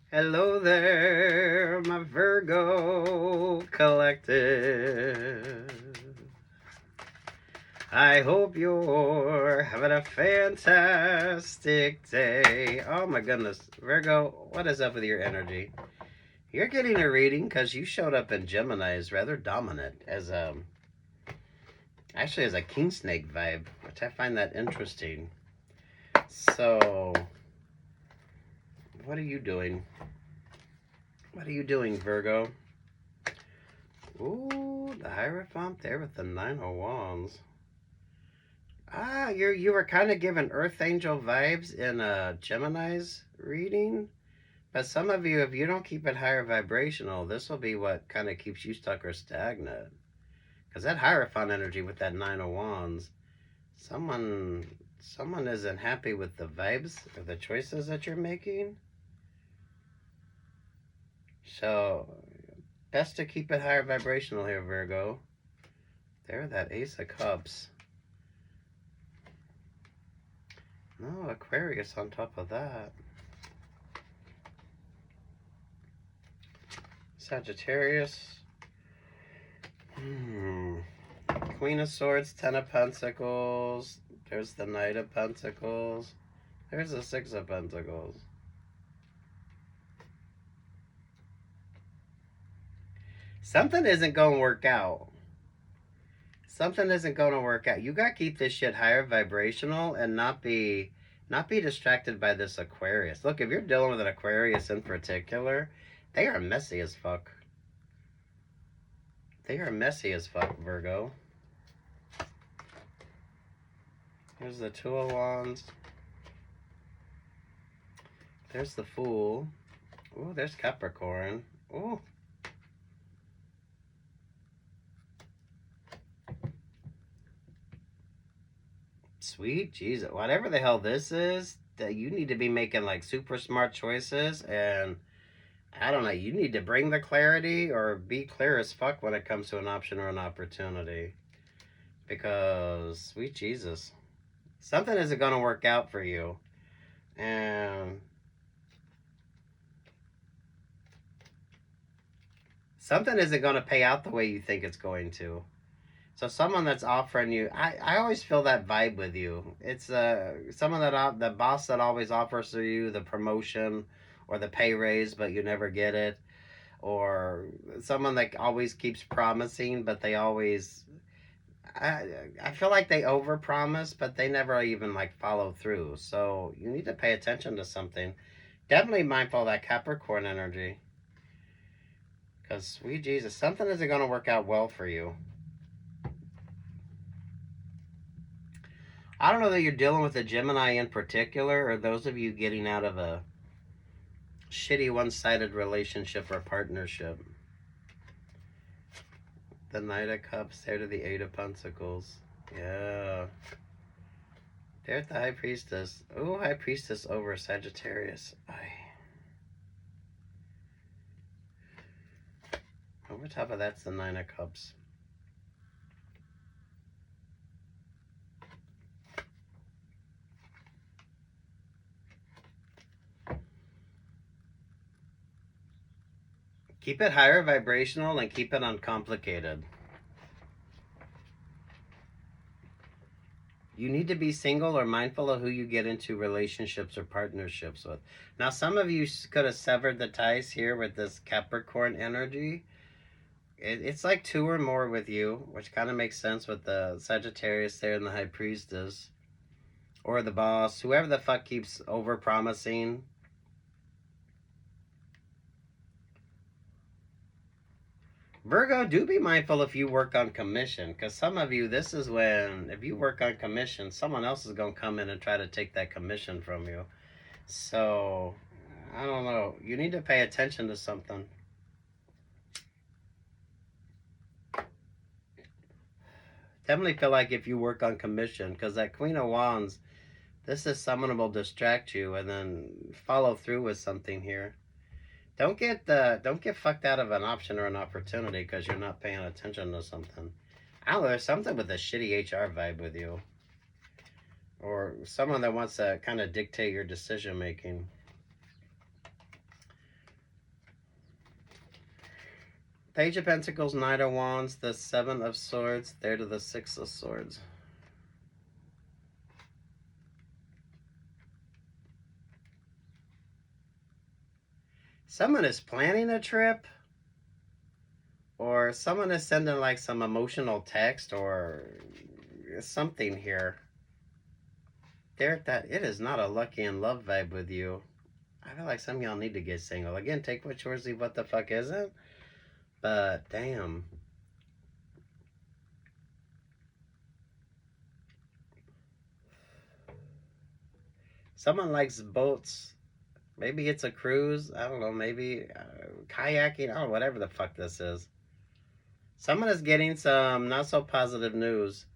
Hello there, my Virgo collective. I hope you're having a fantastic day. Oh my goodness, Virgo, what is up with your energy? You're getting a reading because you showed up in Gemini as rather dominant as actually as a king snake vibe, which I find that interesting. So, what are you doing? What are you doing, Virgo? Ooh, the Hierophant there with the Nine of Wands. Ah, you were kind of given Earth Angel vibes in Gemini's reading. But some of you, if you don't keep it higher vibrational, this will be what kind of keeps you stuck or stagnant. Because that Hierophant energy with that Nine of Wands, someone isn't happy with the vibes or the choices that you're making. So, best to keep it higher vibrational here, Virgo. There, that Ace of Cups. No, Aquarius on top of that. Sagittarius. Queen of Swords, Ten of Pentacles. There's the Knight of Pentacles. There's the Six of Pentacles. Something isn't going to work out. Something isn't going to work out. You got to keep this shit higher vibrational and not be distracted by this Aquarius. Look, if you're dealing with an Aquarius in particular, they are messy as fuck. They are messy as fuck, Virgo. Here's the Two of Wands. There's the Fool. Ooh, there's Capricorn. Ooh. Sweet Jesus. Whatever the hell this is, that you need to be making like super smart choices, and I don't know, you need to bring the clarity or be clear as fuck when it comes to an option or an opportunity. Because, sweet Jesus, something isn't going to work out for you. And something isn't going to pay out the way you think it's going to. So someone that's offering you, I always feel that vibe with you. It's someone that the boss that always offers you the promotion or the pay raise, but you never get it, or someone that always keeps promising, but they always, I feel like they overpromise, but they never even like follow through. So you need to pay attention to something. Definitely mindful of that Capricorn energy, because sweet Jesus, something isn't going to work out well for you. I don't know that you're dealing with a Gemini in particular, or those of you getting out of a shitty one-sided relationship or partnership. The Knight of Cups, there to the Eight of Pentacles. Yeah. There's the High Priestess. Oh, High Priestess over Sagittarius. Over top of that's the Nine of Cups. Keep it higher vibrational and keep it uncomplicated. You need to be single or mindful of who you get into relationships or partnerships with. Now, some of you could have severed the ties here with this Capricorn energy. It's like two or more with you, which kind of makes sense with the Sagittarius there and the High Priestess. Or the boss, whoever the fuck keeps over-promising. Virgo, do be mindful if you work on commission, because some of you, this is when, if you work on commission, someone else is going to come in and try to take that commission from you. So, I don't know. You need to pay attention to something. Definitely feel like if you work on commission, because that Queen of Wands, this is someone will distract you and then follow through with something here. Don't get fucked out of an option or an opportunity because you're not paying attention to something. I don't know, there's something with a shitty HR vibe with you. Or someone that wants to kind of dictate your decision making. Page of Pentacles, Knight of Wands, the Seven of Swords, there to the Six of Swords. Someone is planning a trip, or someone is sending like some emotional text or something here. Derek, that it is not a lucky and love vibe with you. I feel like some of y'all need to get single. Again, take what's yours, leave what the fuck isn't. But damn. Someone likes boats. Maybe it's a cruise. I don't know. Maybe kayaking. I don't know. Whatever the fuck this is. Someone is getting some not so positive news.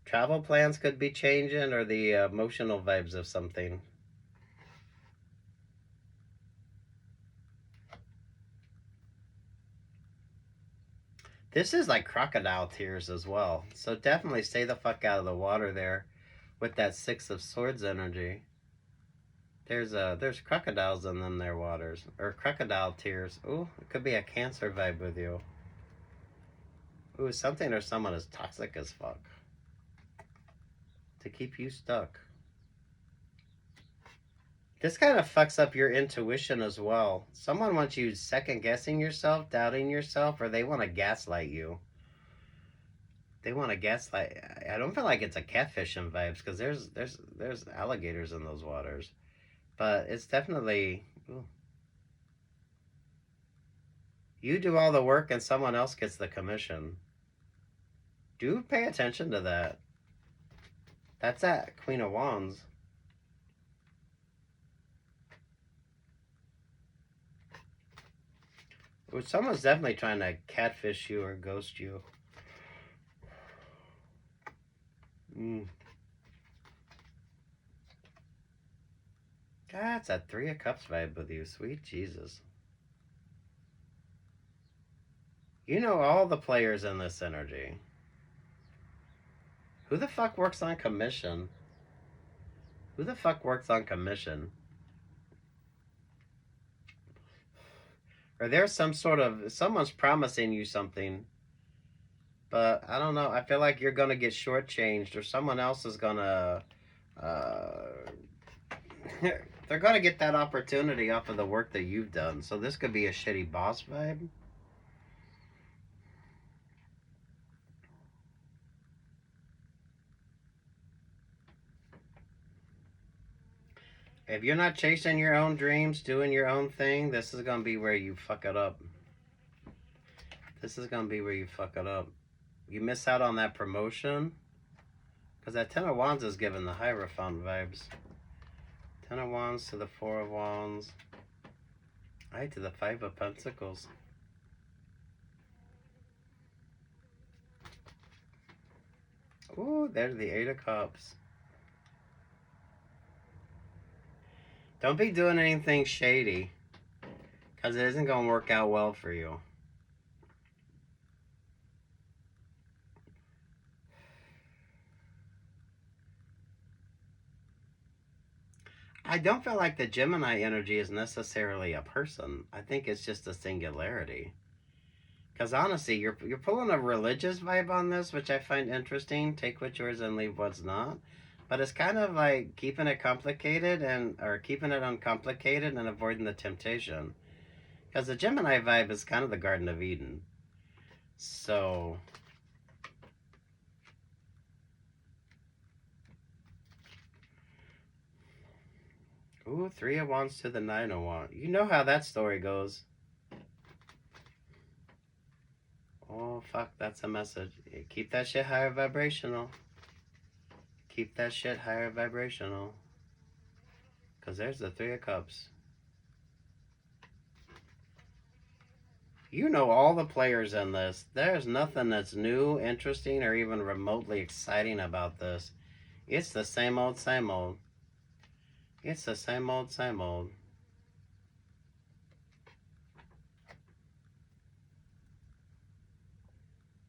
Travel plans could be changing, or the emotional vibes of something. This is like crocodile tears as well. So definitely stay the fuck out of the water there with that Six of Swords energy. There's crocodiles in them there waters. Or crocodile tears. Ooh, it could be a Cancer vibe with you. Ooh, something or someone is toxic as fuck. To keep you stuck. This kind of fucks up your intuition as well. Someone wants you second guessing yourself, doubting yourself, or they want to gaslight you. They want to gaslight. I don't feel like it's a catfishing vibes because there's alligators in those waters, but it's definitely. Ooh. You do all the work and someone else gets the commission. Do pay attention to that. That's that Queen of Wands. Someone's definitely trying to catfish you or ghost you. That's a Three of Cups vibe with you. Sweet Jesus. You know all the players in this energy. Who the fuck works on commission? Who the fuck works on commission? Or there's some sort of, someone's promising you something, but I don't know. I feel like you're gonna get shortchanged, or someone else is gonna, they're gonna get that opportunity off of the work that you've done. So this could be a shitty boss vibe. If you're not chasing your own dreams, doing your own thing, this is gonna be where you fuck it up. This is gonna be where you fuck it up. You miss out on that promotion, because that Ten of Wands is giving the Hierophant vibes. Ten of Wands to the Four of Wands. Right to the Five of Pentacles. Ooh, there's the Eight of Cups. Don't be doing anything shady, because it isn't going to work out well for you. I don't feel like the Gemini energy is necessarily a person. I think it's just a singularity. Because honestly, you're pulling a religious vibe on this, which I find interesting. Take what's yours and leave what's not. But it's kind of like keeping it complicated or keeping it uncomplicated and avoiding the temptation. Because the Gemini vibe is kind of the Garden of Eden. So ooh, Three of Wands to the Nine of Wands. You know how that story goes. Oh, fuck, that's a message. Keep that shit higher vibrational. Keep that shit higher vibrational. Because there's the Three of Cups. You know all the players in this. There's nothing that's new, interesting, or even remotely exciting about this. It's the same old, same old. It's the same old, same old.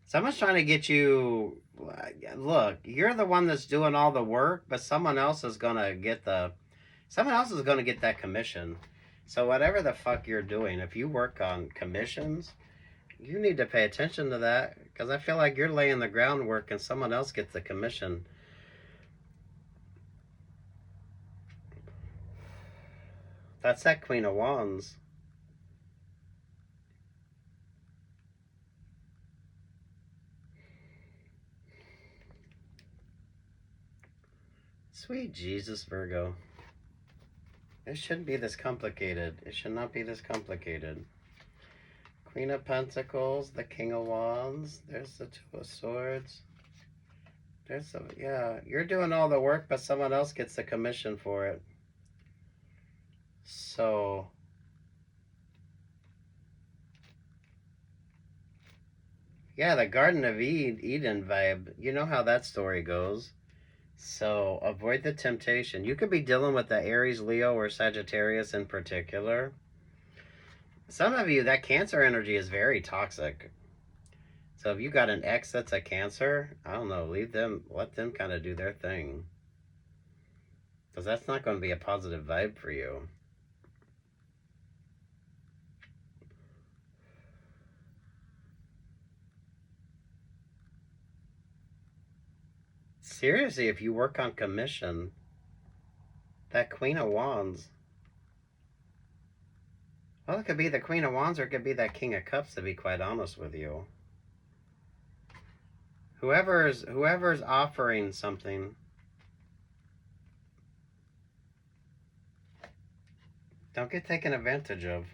Someone's trying to get you. Look, you're the one that's doing all the work, but someone else is gonna get that commission. So whatever the fuck you're doing, if you work on commissions, You need to pay attention to that, because I feel like you're laying the groundwork and someone else gets the commission. That's that Queen of Wands. Sweet Jesus, Virgo. It shouldn't be this complicated. It should not be this complicated. Queen of Pentacles, the King of Wands. There's the Two of Swords. There's the, yeah, you're doing all the work, but someone else gets the commission for it. So, yeah, the Garden of Eden vibe. You know how that story goes. So, avoid the temptation. You could be dealing with the Aries, Leo, or Sagittarius in particular. Some of you, that Cancer energy is very toxic. So if you got an ex that's a Cancer, I don't know, leave them, let them kind of do their thing. Because that's not going to be a positive vibe for you. Seriously, if you work on commission, that Queen of Wands, well, it could be the Queen of Wands or it could be that King of Cups, to be quite honest with you. Whoever's offering something, don't get taken advantage of.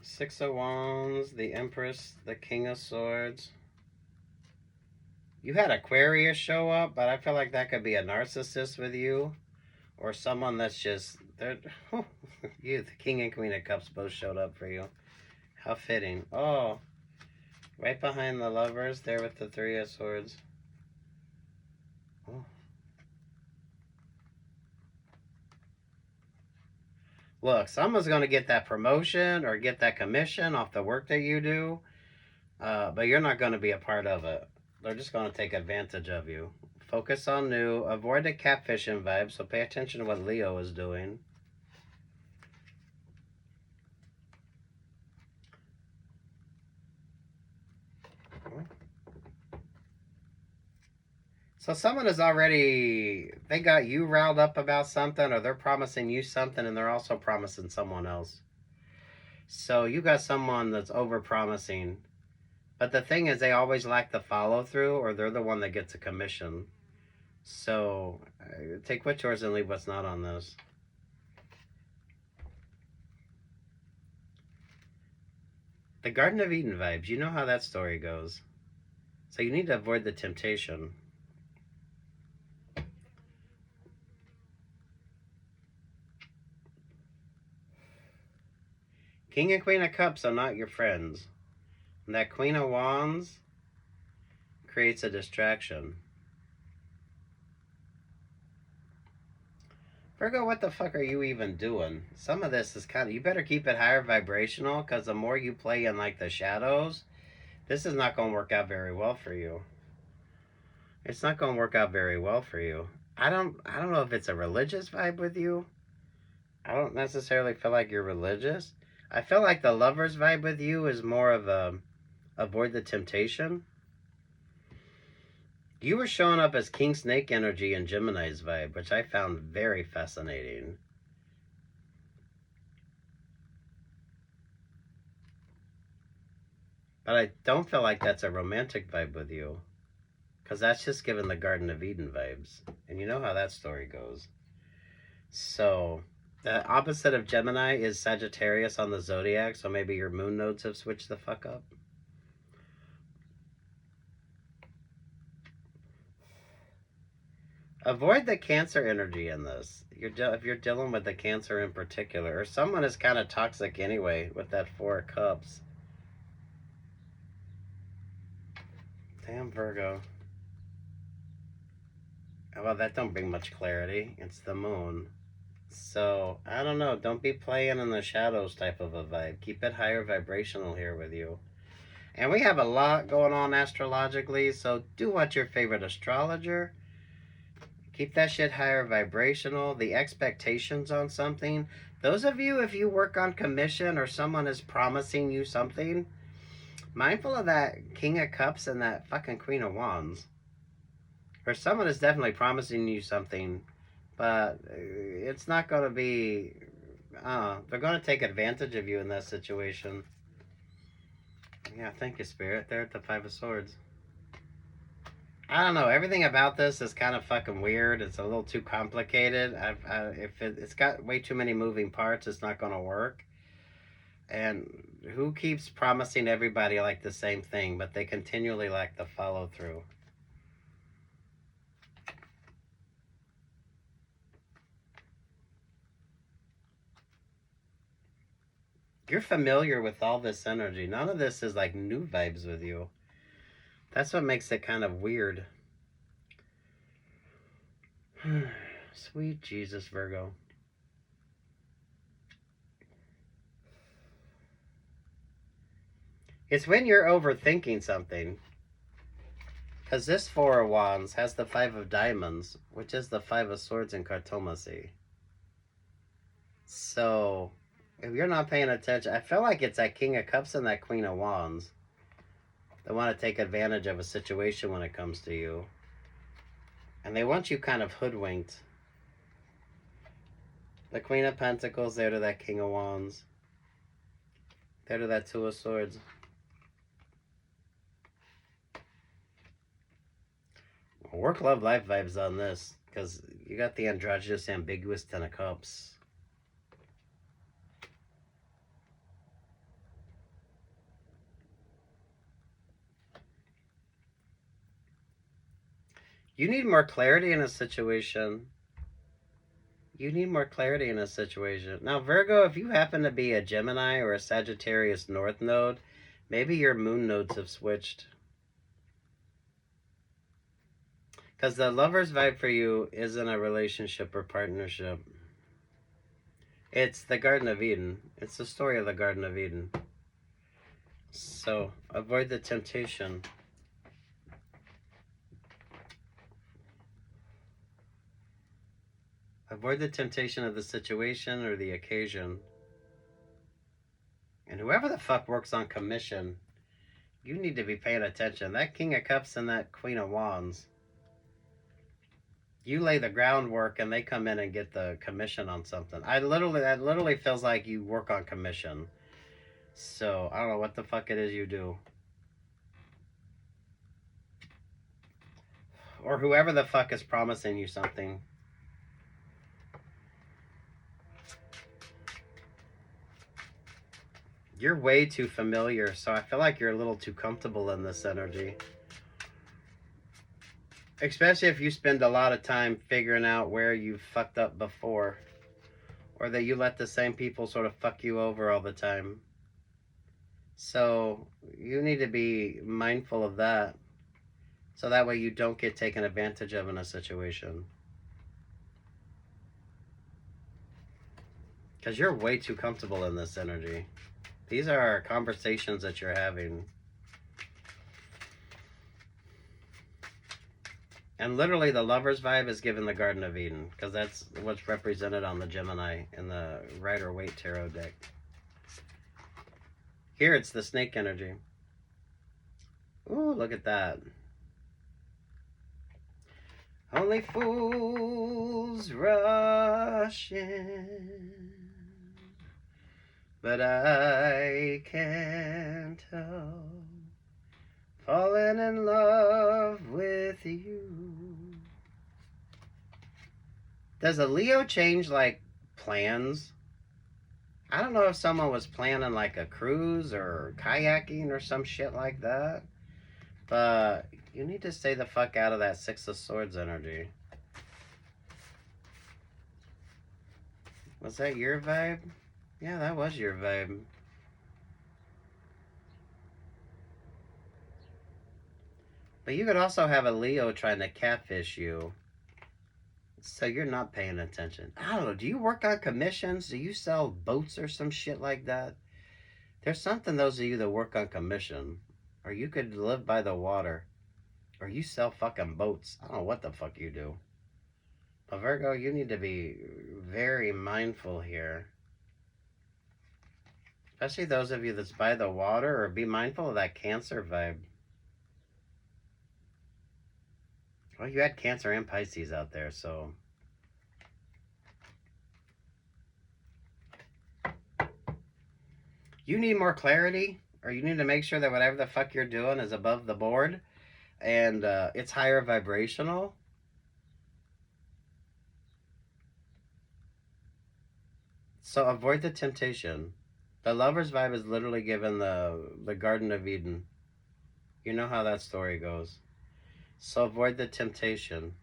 Six of Wands, the Empress, the King of Swords. You had Aquarius show up, but I feel like that could be a narcissist with you, or someone that's just, you, the King and Queen of Cups both showed up for you. How fitting. Oh, right behind the Lovers, there with the Three of Swords. Oh. Look, someone's going to get that promotion or get that commission off the work that you do, but you're not going to be a part of it. They're just going to take advantage of you. Focus on new. Avoid the catfishing vibe, so pay attention to what Leo is doing. So someone is already, they got you riled up about something, or they're promising you something and they're also promising someone else. So you got someone that's over promising. But the thing is, they always lack the follow through, or they're the one that gets a commission. So take what's yours and leave what's not on this. The Garden of Eden vibes, you know how that story goes. So you need to avoid the temptation. King and Queen of Cups are not your friends. And that Queen of Wands creates a distraction. Virgo, what the fuck are you even doing? Some of this is kind of, you better keep it higher vibrational, because the more you play in like the shadows, this is not going to work out very well for you. It's not going to work out very well for you. I don't know if it's a religious vibe with you. I don't necessarily feel like you're religious. I feel like the Lovers vibe with you is more of a avoid the temptation. You were showing up as King Snake energy and Gemini's vibe, which I found very fascinating. But I don't feel like that's a romantic vibe with you, because that's just giving the Garden of Eden vibes. And you know how that story goes. So the opposite of Gemini is Sagittarius on the zodiac, so maybe your moon nodes have switched the fuck up. Avoid the Cancer energy in this. If you're dealing with the Cancer in particular, or someone is kind of toxic anyway with that Four of Cups. Damn, Virgo. Well, that don't bring much clarity. It's the moon. So, I don't know. Don't be playing in the shadows type of a vibe. Keep it higher vibrational here with you. And we have a lot going on astrologically, so do watch your favorite astrologer. Keep that shit higher vibrational. The expectations on something. Those of you, if you work on commission or someone is promising you something, mindful of that King of Cups and that fucking Queen of Wands. Or someone is definitely promising you something, but it's not going to be. They're going to take advantage of you in that situation. Yeah, thank you, Spirit. They're at the Five of Swords. I don't know. Everything about this is kind of fucking weird. It's a little too complicated. If it's got way too many moving parts, it's not going to work. And who keeps promising everybody like the same thing, but they continually lack the follow through? You're familiar with all this energy. None of this is like new vibes with you. That's what makes it kind of weird. Sweet Jesus, Virgo. It's when you're overthinking something. Because this Four of Wands has the Five of Diamonds, which is the Five of Swords in cartomancy. So, if you're not paying attention, I feel like it's that King of Cups and that Queen of Wands. They want to take advantage of a situation when it comes to you. And they want you kind of hoodwinked. The Queen of Pentacles there to that King of Wands. There to that Two of Swords. Work, love, life vibes on this. Because you got the androgynous, ambiguous Ten of Cups. You need more clarity in a situation. You need more clarity in a situation. Now, Virgo, if you happen to be a Gemini or a Sagittarius North node, maybe your moon nodes have switched. Because the lover's vibe for you isn't a relationship or partnership. It's the Garden of Eden. It's the story of the Garden of Eden. So, avoid the temptation. Avoid the temptation of the situation or the occasion. And whoever the fuck works on commission, you need to be paying attention. That King of Cups and that Queen of Wands. You lay the groundwork and they come in and get the commission on something. That literally feels like you work on commission. So, I don't know what the fuck it is you do. Or whoever the fuck is promising you something. You're way too familiar, so I feel like you're a little too comfortable in this energy. Especially if you spend a lot of time figuring out where you've fucked up before. Or that you let the same people sort of fuck you over all the time. So, you need to be mindful of that. So that way you don't get taken advantage of in a situation. Because you're way too comfortable in this energy. These are conversations that you're having. And literally the lover's vibe is given the Garden of Eden. Because that's what's represented on the Gemini in the Rider-Waite Tarot deck. Here it's the snake energy. Ooh, look at that. Only fools rush in, but I can't help falling in love with you. Does a Leo change like plans? I don't know if someone was planning like a cruise or kayaking or some shit like that, but you need to stay the fuck out of that Six of Swords energy. Was that your vibe? Yeah, that was your vibe. But you could also have a Leo trying to catfish you. So you're not paying attention. I don't know. Do you work on commissions? Do you sell boats or some shit like that? There's something, those of you that work on commission. Or you could live by the water. Or you sell fucking boats. I don't know what the fuck you do. But Virgo, you need to be very mindful here. Especially those of you that's by the water, or be mindful of that Cancer vibe. Well, you had Cancer and Pisces out there, so. You need more clarity, or you need to make sure that whatever the fuck you're doing is above the board and it's higher vibrational. So avoid the temptation. The lover's vibe is literally given the Garden of Eden. You know how that story goes. So avoid the temptation.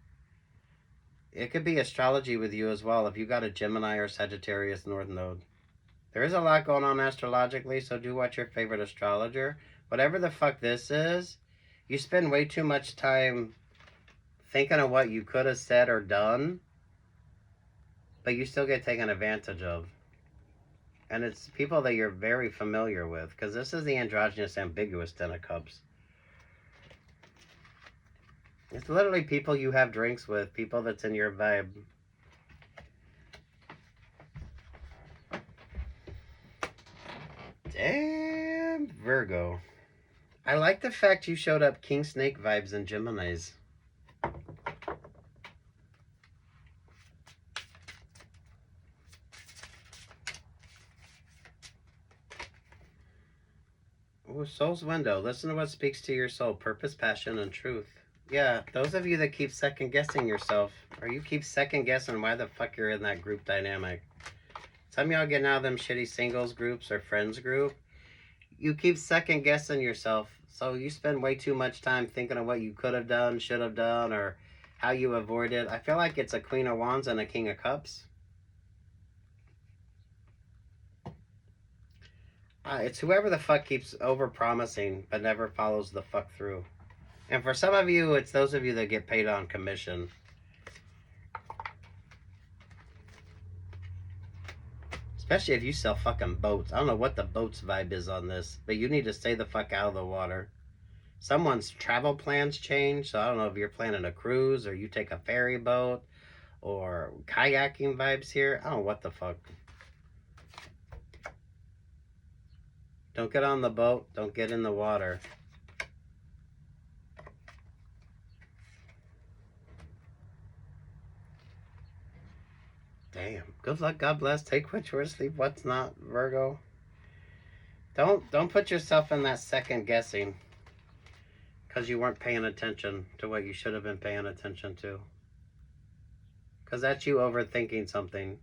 It could be astrology with you as well if you got a Gemini or Sagittarius North Node. There is a lot going on astrologically, so do watch your favorite astrologer. Whatever the fuck this is, you spend way too much time thinking of what you could have said or done, but you still get taken advantage of. And it's people that you're very familiar with, because this is the androgynous ambiguous Ten of Cups. It's literally people you have drinks with, people that's in your vibe. Damn, Virgo. I like the fact you showed up King Snake vibes and Geminis. Ooh, Soul's Window. Listen to what speaks to your soul. Purpose, passion, and truth. Yeah, those of you that keep second guessing yourself, or you keep second guessing why the fuck you're in that group dynamic. Some of y'all getting out of them shitty singles groups or friends group. You keep second guessing yourself, so you spend way too much time thinking of what you could have done, should have done, or how you avoided. I feel like it's a Queen of Wands and a King of Cups. It's whoever the fuck keeps over promising but never follows the fuck through. And for some of you, it's those of you that get paid on commission. Especially if you sell fucking boats. I don't know what the boats vibe is on this, but you need to stay the fuck out of the water. Someone's travel plans change, so I don't know if you're planning a cruise or you take a ferry boat or kayaking vibes here. I don't know what the fuck. Don't get on the boat. Don't get in the water. Damn. Good luck. God bless. Take what yours, sleep what's not, Virgo. Don't put yourself in that second guessing because you weren't paying attention to what you should have been paying attention to. Because that's you overthinking something.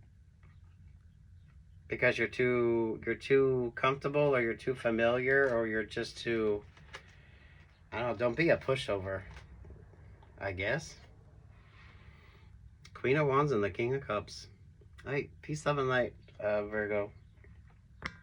Because you're too comfortable, or you're too familiar, or you're just too, I don't know, don't be a pushover, I guess. Queen of Wands and the King of Cups. All right, peace, love, and light, Virgo.